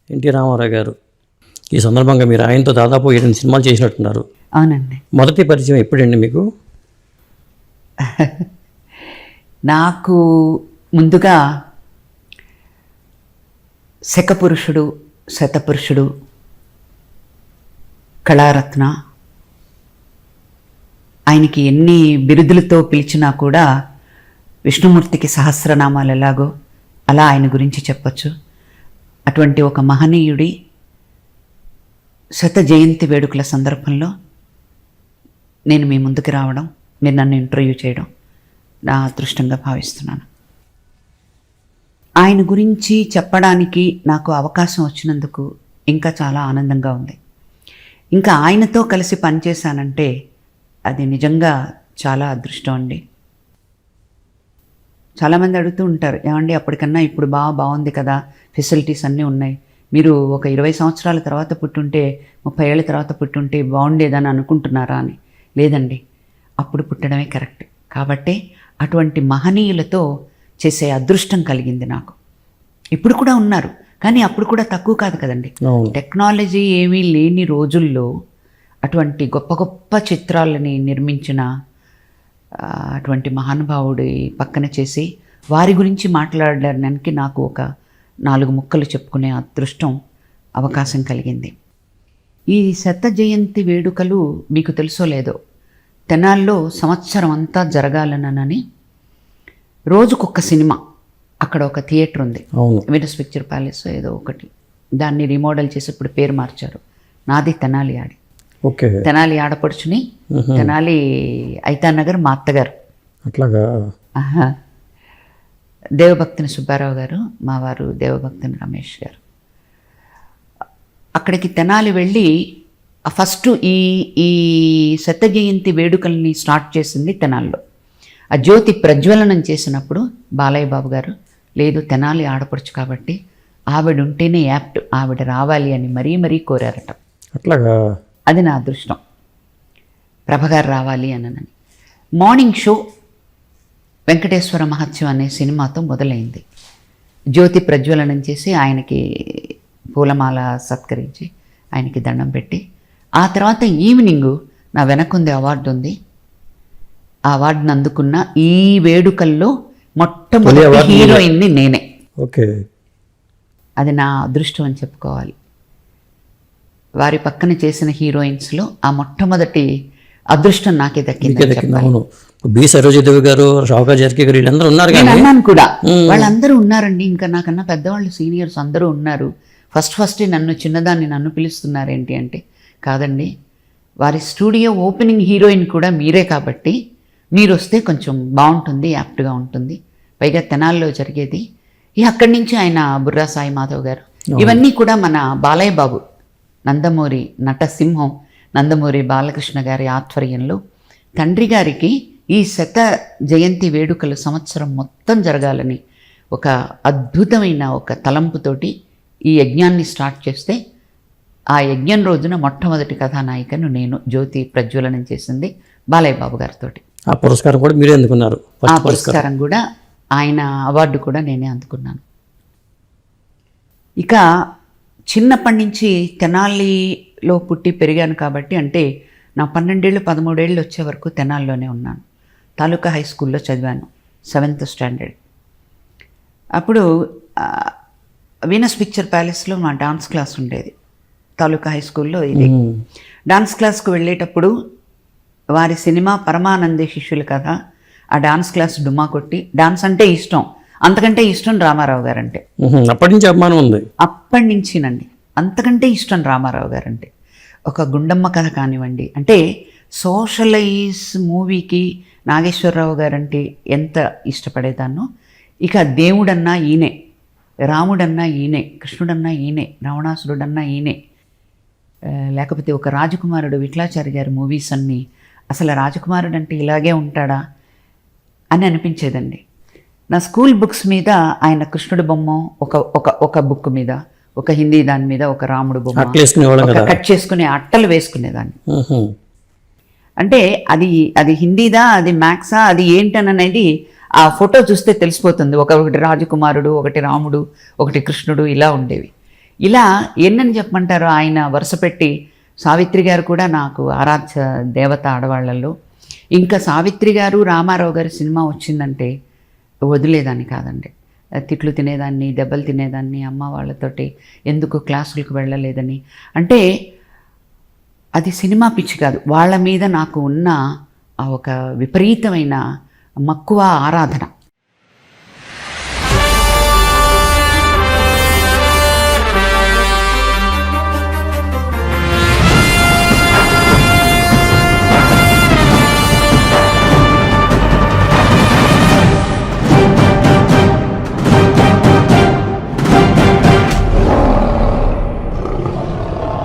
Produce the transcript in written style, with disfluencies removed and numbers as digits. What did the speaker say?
NT Ramarao గారు. ఈ సందర్భంగా మీరు ఆయనతో దాదాపు 7 సినిమాలు చేసినట్టున్నారు. అవునండి. మొదటి పరిచయం ఎప్పుడండి మీకు? నాకు ముందుగా శకపురుషుడు, శతపురుషుడు, కళారత్న, ఆయనకి ఎన్ని బిరుదులతో పిలిచినా కూడా విష్ణుమూర్తికి సహస్రనామాలు ఎలాగో అలా ఆయన గురించి చెప్పచ్చు. అటువంటి ఒక మహనీయుడి శత జయంతి వేడుకల సందర్భంలో నేను మీ ముందుకు రావడం, మీరు నన్ను ఇంటర్వ్యూ చేయడం నా అదృష్టంగా భావిస్తున్నాను. ఆయన గురించి చెప్పడానికి నాకు అవకాశం వచ్చినందుకు ఇంకా చాలా ఆనందంగా ఉంది. ఇంకా ఆయనతో కలిసి పనిచేశానంటే అది నిజంగా చాలా అదృష్టం అండి. చాలామంది అడుగుతూ ఉంటారు, ఏమండి అప్పటికన్నా ఇప్పుడు బాగుంది కదా, ఫెసిలిటీస్ అన్నీ ఉన్నాయి, మీరు ఒక 20 సంవత్సరాల తర్వాత పుట్టుంటే 30 ఏళ్ళ తర్వాత పుట్టుంటే బాగుండేదని అనుకుంటున్నారా అని. లేదండి, అప్పుడు పుట్టడమే కరెక్ట్. కాబట్టి అటువంటి మహనీయులతో చేసే అదృష్టం కలిగింది నాకు. ఇప్పుడు కూడా ఉన్నారు, కానీ అప్పుడు కూడా తక్కువ కాదు కదండి. టెక్నాలజీ ఏమీ లేని రోజుల్లో అటువంటి గొప్ప గొప్ప చిత్రాలని నిర్మించిన అటువంటి మహానుభావుడి పక్కన చేసి వారి గురించి మాట్లాడడానికి నాకు ఒక 4 ముక్కలు చెప్పుకునే అదృష్టం, అవకాశం కలిగింది. ఈ శత జయంతి వేడుకలు మీకు తెలుసో లేదో, తెనాల్లో సంవత్సరం అంతా జరగాలనని రోజుకొక సినిమా, అక్కడ ఒక థియేటర్ ఉంది, వీనస్ పిక్చర్ ప్యాలెస్ ఏదో ఒకటి, దాన్ని రీమోడల్ చేసి ఇప్పుడు పేరు మార్చారు. నాది తెనాలి ఆడి. తెనాలి ఆడపడుచుని, తెనాలి ఐతానగర్ మా అత్తగారు. అట్లాగా. దేవభక్తిని సుబ్బారావు గారు, మా వారు దేవభక్తిని రమేష్ గారు. అక్కడికి తెనాలి వెళ్ళి ఫస్ట్ ఈ శత జయంతి వేడుకల్ని స్టార్ట్ చేసింది తెనాల్లో. ఆ జ్యోతి ప్రజ్వలనం చేసినప్పుడు బాలయ్య బాబు గారు, లేదు తెనాలి ఆడపడుచు కాబట్టి ఆవిడ ఉంటేనే యాప్ట్, ఆవిడ రావాలి అని మరీ కోరారట. అట్లాగా. అది నా అదృష్టం, ప్రభగారు రావాలి అనని. మార్నింగ్ షో వెంకటేశ్వర మహత్యం అనే సినిమాతో మొదలైంది. జ్యోతి ప్రజ్వలనం చేసి ఆయనకి పూలమాల సత్కరించి ఆయనకి దండం పెట్టి, ఆ తర్వాత ఈవినింగు నా వెనకుంది అవార్డు ఉంది, ఆ అవార్డును అందుకున్న ఈ వేడుకల్లో మొట్టమొదటి హీరోయిన్ని నేనే. అది నా అదృష్టం అని చెప్పుకోవాలి. వారి పక్కన చేసిన హీరోయిన్స్లో ఆ మొట్టమొదటి అదృష్టం నాకే దక్కింది. బి సరోజదేవి గారు, షౌకా జర్కి గారు, వీళ్ళందరూ ఉన్నారు. నేను అన్నాను కూడా, వాళ్ళందరూ ఉన్నారండి. ఇంకా నాకన్నా పెద్దవాళ్ళు సీనియర్స్ అందరూ ఉన్నారు. ఫస్ట్ నన్ను చిన్నదాన్ని నన్ను పిలుస్తున్నారేంటి అంటే, కాదండి, వారి స్టూడియో ఓపెనింగ్ హీరోయిన్ కూడా మీరే కాబట్టి మీరు వస్తే కొంచెం బాగుంటుంది, యాప్ట్గా ఉంటుంది. పైగా తెనాల్లో జరిగేది. అక్కడి నుంచి ఆయన బుర్రా సాయి మాధవ్ గారు, ఇవన్నీ కూడా మన బాలయ్య బాబు, నందమూరి నటసింహం నందమూరి బాలకృష్ణ గారి ఆధ్వర్యంలో తండ్రి గారికి ఈ శత జయంతి వేడుకలు సంవత్సరం మొత్తం జరగాలని ఒక అద్భుతమైన ఒక తలంపుతోటి ఈ యజ్ఞాన్ని స్టార్ట్ చేస్తే, ఆ యజ్ఞం రోజున మొట్టమొదటి కథానాయికను నేను. జ్యోతి ప్రజ్వలనం చేసింది బాలయ్య బాబు గారితో. ఆ పురస్కారం కూడా మీరే అందుకున్నారు. ఆ పురస్కారం కూడా, ఆయన అవార్డు కూడా నేనే అందుకున్నాను. ఇక చిన్నప్పటి నుంచి తెనాలిలో పుట్టి పెరిగాను కాబట్టి, అంటే నా 12 ఏళ్ళు 13 ఏళ్ళు వచ్చే వరకు తెనాలిలోనే ఉన్నాను. తాలూకా హై స్కూల్లో చదివాను, 7th స్టాండర్డ్. అప్పుడు వీనస్ పిక్చర్ ప్యాలెస్లో మా డాన్స్ క్లాస్ ఉండేది తాలూకా హై స్కూల్లో. ఇది డాన్స్ క్లాస్కు వెళ్ళేటప్పుడు వారి సినిమా పరమానందే శిష్యులు కథ, ఆ డాన్స్ క్లాస్ డుమా కొట్టి, డాన్స్ అంటే ఇష్టం, అంతకంటే ఇష్టం రామారావు గారంటే. అప్పటి నుంచి అభిమానం ఉంది. అప్పటి నుంచినండి, అంతకంటే ఇష్టం రామారావు గారంటే. ఒక గుండమ్మ కథ కానివ్వండి, అంటే సోషలైజ్ మూవీకి నాగేశ్వరరావు గారంటే ఎంత ఇష్టపడేదాన్నో, ఇక దేవుడన్నా ఈయనే, రాముడన్నా ఈయనే, కృష్ణుడన్నా ఈయనే, రావణాసురుడన్నా ఈయనే, లేకపోతే ఒక రాజకుమారుడు విఠలాచారి గారి మూవీస్ అన్నీ, అసలు రాజకుమారుడు అంటే ఇలాగే ఉంటాడా అని అనిపించేదండి. నా స్కూల్ బుక్స్ మీద ఆయన కృష్ణుడి బొమ్మ, ఒక బుక్ మీద, ఒక హిందీ దాని మీద ఒక రాముడు బొమ్మ కట్ చేసుకునే అట్టలు వేసుకునేదాన్ని. అంటే అది హిందీదా, అది మ్యాథ్సా, అది ఏంటననేది ఆ ఫోటో చూస్తే తెలిసిపోతుంది. ఒకటి రాజకుమారుడు, ఒకటి రాముడు, ఒకటి కృష్ణుడు, ఇలా ఉండేవి. ఇలా ఎన్నని చెప్పమంటారు, ఆయన వరుస పెట్టి సావిత్రి గారు కూడా నాకు ఆరాధ్య దేవత ఆడవాళ్ళల్లో. ఇంకా సావిత్రి గారు రామారావు గారి సినిమా వచ్చిందంటే వదిలేదాన్ని కాదండి. తిట్లు తినేదాన్ని, దెబ్బలు తినేదాన్ని అమ్మ వాళ్ళతోటి, ఎందుకు క్లాసులకు వెళ్ళలేదని. అంటే అది సినిమా పిచ్చి కాదు, వాళ్ళ మీద నాకు ఉన్న ఆ ఒక విపరీతమైన మక్కువ ఆరాధన.